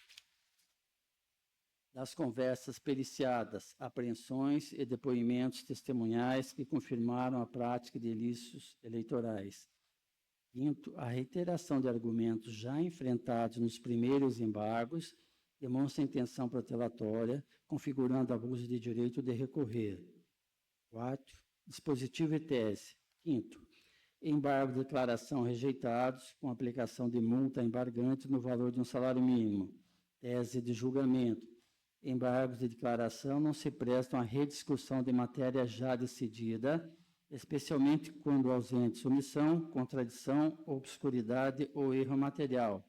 das conversas periciadas, apreensões e depoimentos testemunhais que confirmaram a prática de ilícitos eleitorais. Quinto, a reiteração de argumentos já enfrentados nos primeiros embargos demonstra intenção protelatória, configurando abuso de direito de recorrer. Quarto, dispositivo e tese. Quinto, embargo de declaração rejeitados com aplicação de multa embargante no valor de um salário mínimo. Tese de julgamento. Embargos de declaração não se prestam à rediscussão de matéria já decidida, especialmente quando ausente omissão, contradição, obscuridade ou erro material.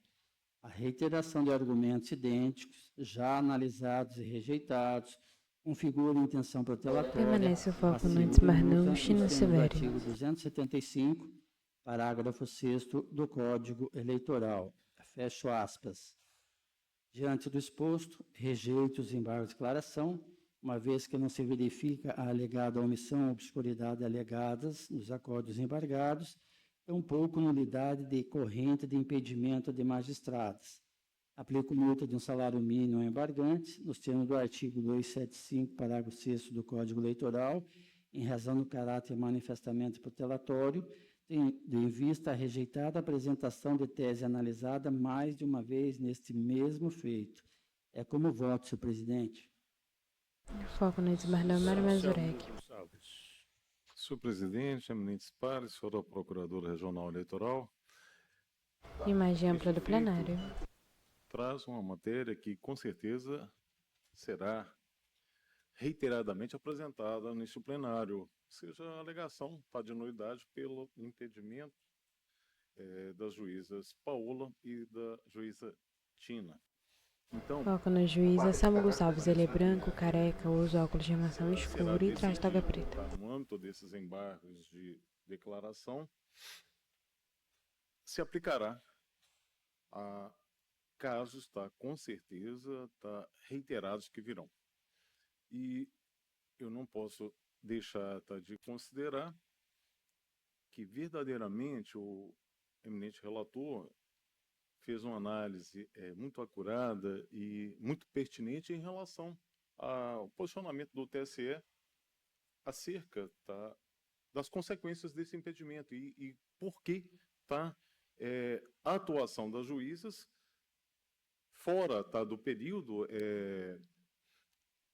A reiteração de argumentos idênticos, já analisados e rejeitados, configura intenção protelatória. Permanece o foco no Desmarnouche e no Severo. Artigo 275, parágrafo 6º do Código Eleitoral. Fecho aspas. Diante do exposto, rejeito os embargos de declaração, uma vez que não se verifica a alegada omissão ou obscuridade alegadas nos acordos embargados, tampouco nulidade decorrente de impedimento de magistrados. Aplico multa de um salário mínimo ao embargante, nos termos do artigo 275, parágrafo 6º do Código Eleitoral, em razão do caráter manifestamente protelatório, tendo em vista a rejeitada apresentação de tese analisada mais de uma vez neste mesmo feito. É como voto, senhor presidente. Foco no desembargador Mário Mazurek. Senhor presidente, eminentes pares, senhora procuradora regional eleitoral, Imagem ampla do este feito plenário. traz uma matéria que, com certeza, será reiteradamente apresentada neste plenário, seja a alegação de nulidade pelo impedimento das juízas Paola e da juíza Tina. Então, Foco na juíza Samuel Gonçalves. Ele é branco, careca, usa óculos de armação escura e traz toga preta. no âmbito desses embargos de declaração, se aplicará a casos, com certeza, reiterados que virão. E eu não posso deixar de considerar que verdadeiramente o eminente relator fez uma análise muito acurada e muito pertinente em relação ao posicionamento do TSE acerca das consequências desse impedimento e por que a atuação das juízas fora do período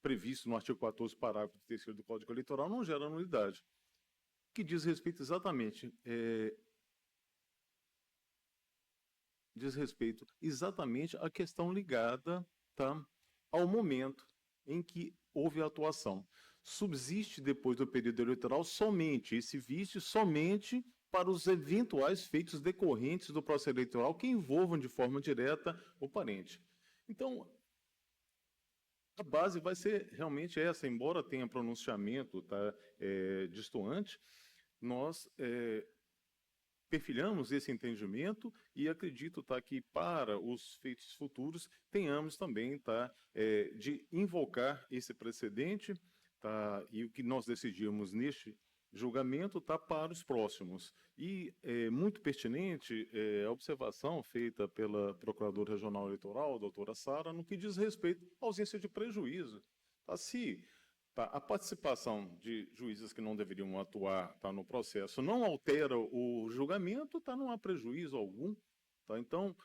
previsto no artigo 14, parágrafo 3º do Código Eleitoral, não gera nulidade, que diz respeito exatamente à questão ligada ao momento em que houve a atuação. Subsiste depois do período eleitoral somente esse vício, somente para os eventuais feitos decorrentes do processo eleitoral que envolvam de forma direta o parente. Então, a base vai ser realmente essa, embora tenha pronunciamento distoante, nós perfilhamos esse entendimento e acredito que para os feitos futuros tenhamos também de invocar esse precedente e o que nós decidimos neste julgamento para os próximos. E é muito pertinente a observação feita pela Procuradora Regional Eleitoral, a doutora Sara, no que diz respeito à ausência de prejuízo. Se a participação de juízes que não deveriam atuar no processo não altera o julgamento, não há prejuízo algum. Então,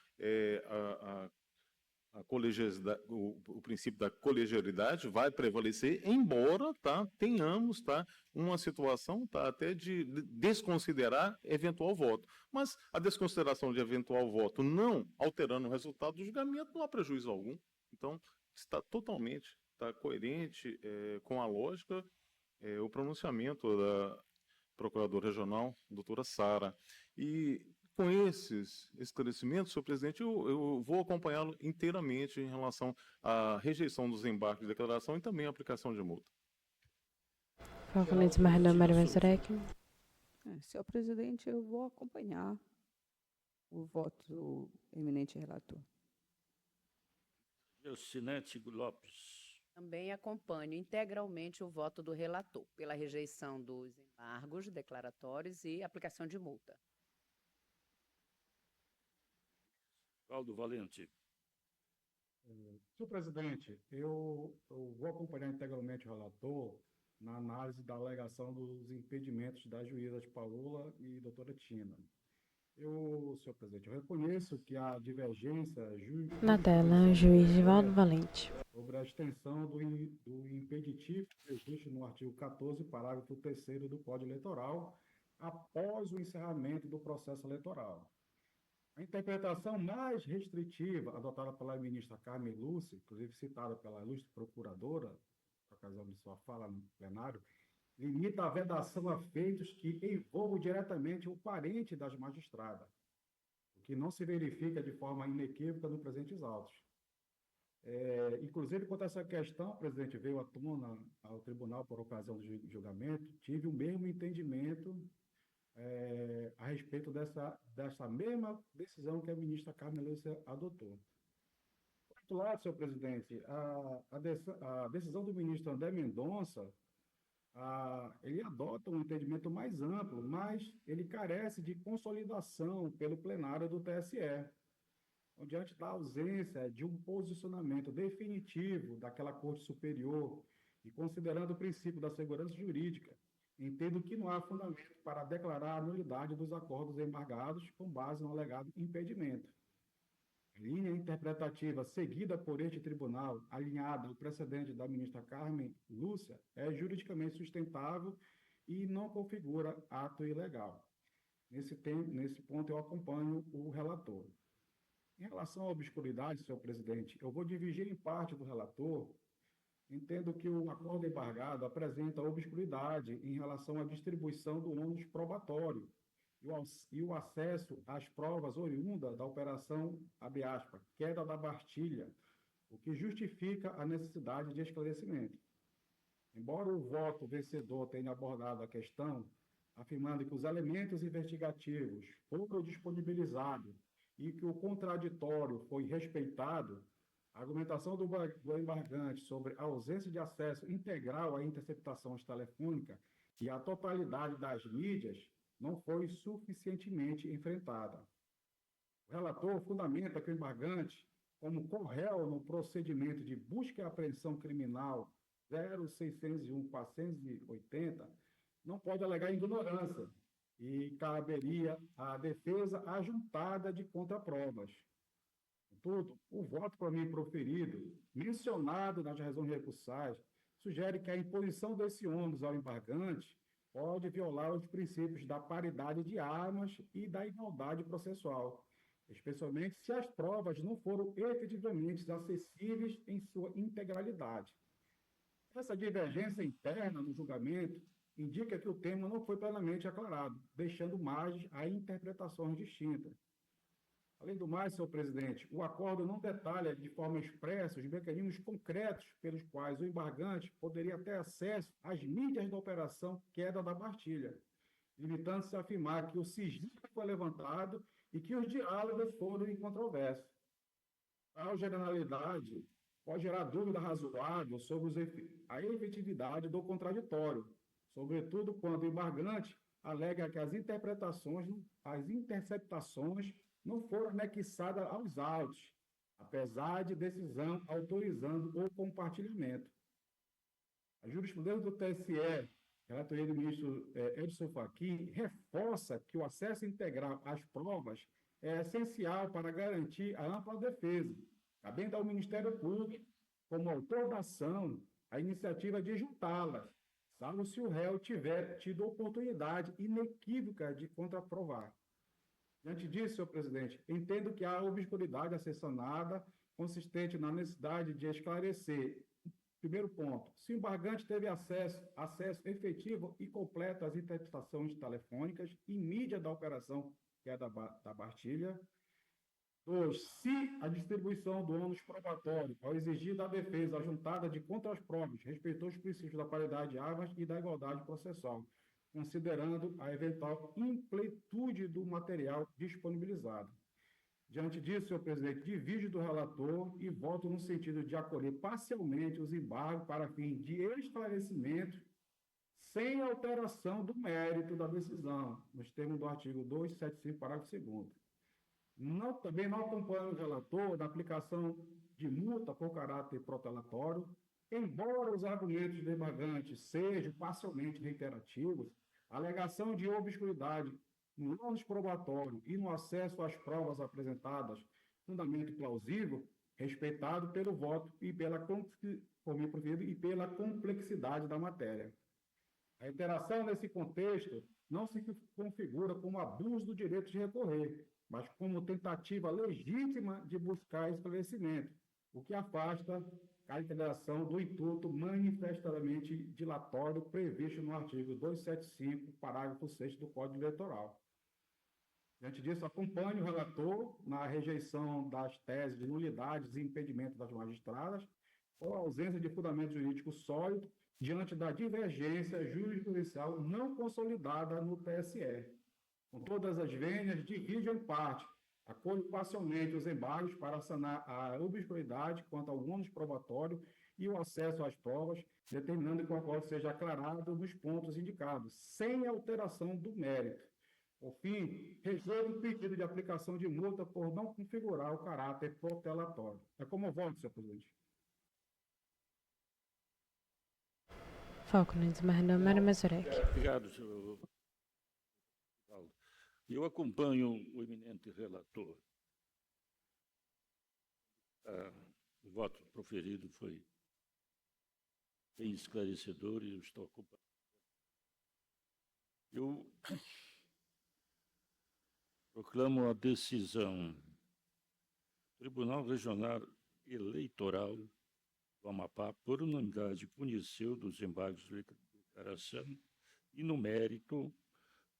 o princípio da colegialidade vai prevalecer, embora tenhamos uma situação até de desconsiderar eventual voto. Mas a desconsideração de eventual voto não alterando o resultado do julgamento, não há prejuízo algum. Então, está totalmente coerente com a lógica o pronunciamento da Procuradora Regional, doutora Sara. E com esses esclarecimentos, senhor presidente, eu vou acompanhá-lo inteiramente em relação à rejeição dos embargos de declaração e também a aplicação de multa. Foco no desembargador Mário Mazurek. Senhor presidente, eu vou acompanhar o voto do eminente relator. Elcinete Lopes. Também acompanho integralmente o voto do relator pela rejeição dos embargos declaratórios e aplicação de multa. Valdo Valente. Senhor presidente, eu vou acompanhar integralmente o relator na análise da alegação dos impedimentos das juízas Paola e doutora Tina. Senhor presidente, eu reconheço que há divergência Na tela, juiz Valdo Valente. sobre a extensão do impeditivo que existe no artigo 14, parágrafo 3º do Código Eleitoral, após o encerramento do processo eleitoral. A interpretação mais restritiva adotada pela ministra Carmen Lúcia, inclusive citada pela ilustre procuradora, por ocasião de sua fala no plenário, limita a vedação a feitos que envolvam diretamente o parente das magistradas, o que não se verifica de forma inequívoca no presentes autos. Inclusive, quanto a essa questão, presidente, veio à tona ao tribunal por ocasião do julgamento, tive o mesmo entendimento a respeito dessa mesma decisão que a ministra Carmen Lúcia adotou. outro lado, senhor presidente, a decisão do ministro André Mendonça, ele adota um entendimento mais amplo, mas ele carece de consolidação pelo plenário do TSE. Então, diante da ausência de um posicionamento definitivo daquela Corte Superior e considerando o princípio da segurança jurídica, entendo que não há fundamento para declarar a nulidade dos acordos embargados com base no alegado impedimento. A linha interpretativa seguida por este tribunal, alinhada ao precedente da ministra Carmen Lúcia, é juridicamente sustentável e não configura ato ilegal. Nesse ponto, eu acompanho o relator. Em relação à obscuridade, senhor presidente, eu vou divergir em parte do relator. Entendo que o acordo embargado apresenta obscuridade em relação à distribuição do ônus probatório e o acesso às provas oriundas da operação, abre aspas, queda da Bastilha, o que justifica a necessidade de esclarecimento. Embora o voto vencedor tenha abordado a questão, afirmando que os elementos investigativos foram disponibilizados e que o contraditório foi respeitado, a argumentação do embargante sobre a ausência de acesso integral à interceptação telefônica e à totalidade das mídias não foi suficientemente enfrentada. O relator fundamenta que o embargante, como corréu no procedimento de busca e apreensão criminal 0601-480, não pode alegar ignorância e caberia à defesa ajuntada de contraprovas. Contudo, o voto por mim proferido, mencionado nas razões recursais, sugere que a imposição desse ônus ao embargante pode violar os princípios da paridade de armas e da igualdade processual, especialmente se as provas não foram efetivamente acessíveis em sua integralidade. Essa divergência interna no julgamento indica que o tema não foi plenamente aclarado, deixando margem a interpretações distintas. Além do mais, senhor presidente, o acordo não detalha de forma expressa os mecanismos concretos pelos quais o embargante poderia ter acesso às mídias da operação queda da Bastilha, limitando-se a afirmar que o sigilo foi levantado e que os diálogos foram incontroversos. Tal generalidade pode gerar dúvida razoável sobre a efetividade do contraditório, sobretudo quando o embargante alega que as interceptações não foram anexadas aos autos, apesar de decisão autorizando o compartilhamento. A jurisprudência do TSE, relatoria do ministro Edson Fachin, reforça que o acesso integral às provas é essencial para garantir a ampla defesa, cabendo ao Ministério Público, como autor da ação, a iniciativa de juntá-las, salvo se o réu tiver tido oportunidade inequívoca de contraprovar. Diante disso, senhor presidente, entendo que há obscuridade a ser sanada, consistente na necessidade de esclarecer, primeiro ponto, se o embargante teve acesso efetivo e completo às interceptações telefônicas e mídia da operação queda da Bastilha. 2. Se a distribuição do ônus probatório, ao exigir da defesa a juntada de contraprovas, respeitou os princípios da paridade de armas e da igualdade processual, considerando a eventual impletude do material disponibilizado. Diante disso, senhor presidente, divido do relator e voto no sentido de acolher parcialmente os embargos para fim de esclarecimento sem alteração do mérito da decisão, nos termos do artigo 275, parágrafo 2º. Também não acompanho o relator na aplicação de multa por caráter protelatório, embora os argumentos do embargante sejam parcialmente reiterativos, a alegação de obscuridade no ônus probatório e no acesso às provas apresentadas, fundamento plausível, respeitado pelo voto e pela complexidade da matéria. A interação nesse contexto não se configura como abuso do direito de recorrer, mas como tentativa legítima de buscar esclarecimento, o que afasta a integração do intuito manifestamente dilatório previsto no artigo 275, parágrafo 6º do Código Eleitoral. Diante disso, acompanho o relator na rejeição das teses de nulidades e impedimento das magistradas, ou ausência de fundamento jurídico sólido diante da divergência jurisprudencial não consolidada no TSE. Com todas as vênias, divido em parte Acolho parcialmente os embargos para sanar a obscuridade quanto ao ônus probatório e o acesso às provas, determinando que o acordo seja aclarado nos pontos indicados, sem alteração do mérito. Por fim, rejeito o pedido de aplicação de multa por não configurar o caráter protelatório. É como eu voto, senhor presidente. Foco no desembargador Mário Mazurek. Obrigado, senhor Paulo. Eu acompanho o eminente relator. O voto proferido foi bem esclarecedor e eu estou acompanhando. Eu proclamo a decisão do Tribunal Regional Eleitoral do Amapá, por unanimidade, conheceu dos embargos de declaração e, no mérito,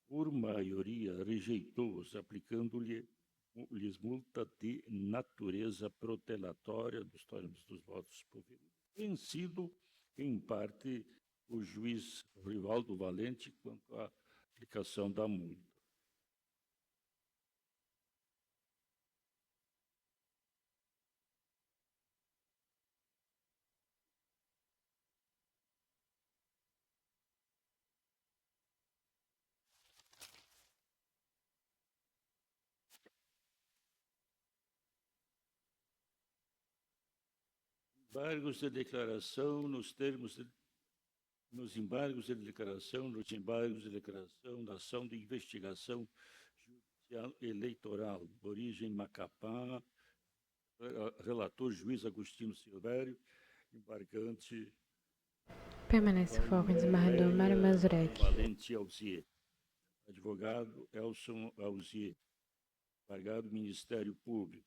por maioria, rejeitou-os, aplicando-lhes multa de natureza protelatória dos termos dos votos proferidos, vencido, em parte, o juiz Rivaldo Valente quanto à aplicação da multa. Embargos de declaração nos embargos de declaração da ação de investigação judicial eleitoral, origem Macapá, relator juiz Agostinho Silvério, embargante Permanece o foco no desembargador Mário Mazurek. Valente Alzier, advogado Elson Alzier, embargado Ministério Público.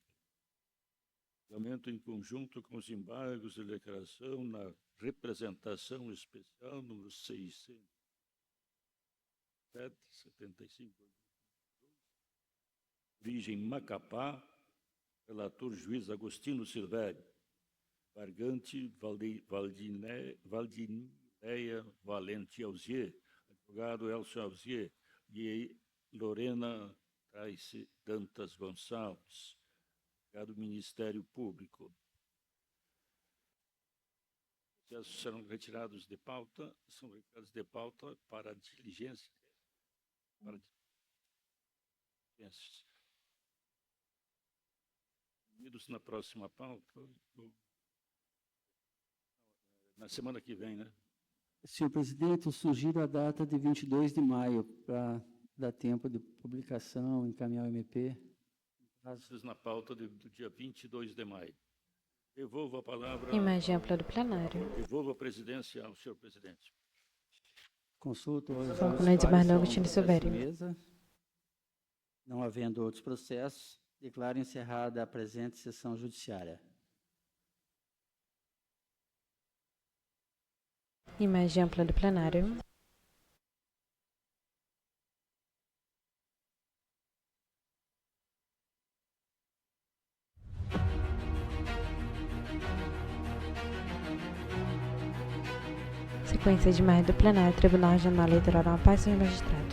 Regulamento em conjunto com os embargos de declaração na representação especial número 675, origem Macapá, relator juiz Agostinho Silvério, embargante Valdinéia Valente Alzier, advogado Elcio Alzier e Lorena Traice Dantas Gonçalves, do Ministério Público. Processos serão retirados de pauta, são retirados de pauta para diligência. Unidos na próxima pauta, na semana que vem, né? Senhor presidente, eu sugiro a data de 22 de maio para dar tempo de publicação, encaminhar o MP. Casos na pauta do dia 22 de maio. Devolvo a palavra. Imagem ampla do plenário. Devolvo a presidência ao senhor presidente. Consulto os Foco no desembargador Agostinho Silvério. mesa. Não havendo outros processos, declaro encerrada a presente sessão judiciária. Imagem ampla do plenário. Sequência de imagem do plenário, Tribunal Regional Eleitoral da Amapá, senhor magistrado.